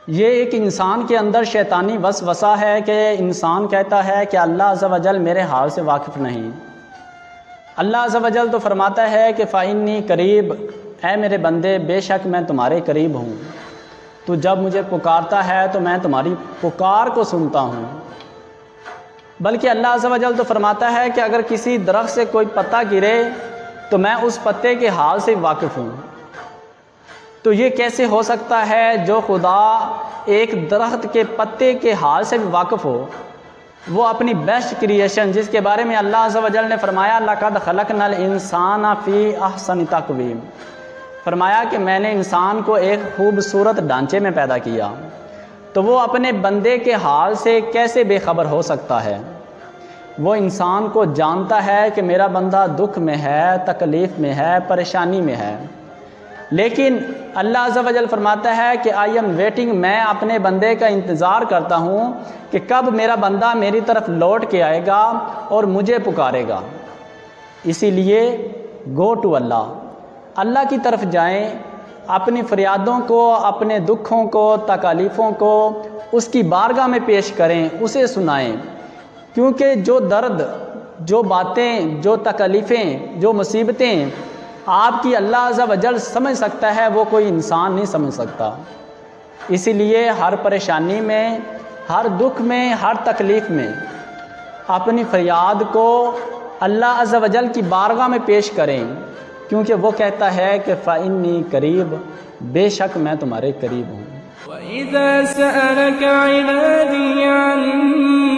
یہ ایک انسان کے اندر شیطانی وسوسہ ہے کہ انسان کہتا ہے کہ اللہ عز و جل میرے حال سے واقف نہیں۔ اللہ عز و جل تو فرماتا ہے کہ فَإِنِّي قریب، اے میرے بندے بے شک میں تمہارے قریب ہوں، تو جب مجھے پکارتا ہے تو میں تمہاری پکار کو سنتا ہوں۔ بلکہ اللہ عز و جل تو فرماتا ہے کہ اگر کسی درخت سے کوئی پتا گرے تو میں اس پتے کے حال سے واقف ہوں۔ تو یہ کیسے ہو سکتا ہے جو خدا ایک درخت کے پتے کے حال سے بھی واقف ہو، وہ اپنی بیسٹ کریشن جس کے بارے میں اللہ عز و جل نے فرمایا لَقَدْ خَلَقْنَا الْإِنسَانَ فِي أَحْسَنِ تَقْوِيمٍ، فرمایا کہ میں نے انسان کو ایک خوبصورت ڈھانچے میں پیدا کیا، تو وہ اپنے بندے کے حال سے کیسے بے خبر ہو سکتا ہے؟ وہ انسان کو جانتا ہے کہ میرا بندہ دکھ میں ہے، تکلیف میں ہے، پریشانی میں ہے، لیکن اللہ عز و جل فرماتا ہے کہ آئی ایم ویٹنگ، میں اپنے بندے کا انتظار کرتا ہوں کہ کب میرا بندہ میری طرف لوٹ کے آئے گا اور مجھے پکارے گا۔ اسی لیے گو ٹو اللہ کی طرف جائیں، اپنی فریادوں کو، اپنے دکھوں کو، تکالیفوں کو اس کی بارگاہ میں پیش کریں، اسے سنائیں، کیونکہ جو درد، جو باتیں، جو تکالیفیں، جو مصیبتیں آپ کی اللہ عز و جل سمجھ سکتا ہے وہ کوئی انسان نہیں سمجھ سکتا۔ اسی لیے ہر پریشانی میں، ہر دکھ میں، ہر تکلیف میں اپنی فریاد کو اللہ عز و جل کی بارگاہ میں پیش کریں، کیونکہ وہ کہتا ہے کہ فَإِنِّي قریب، بے شک میں تمہارے قریب ہوں۔ وَإِذَا سَأَلَكَ عِبَادِي عَنِّي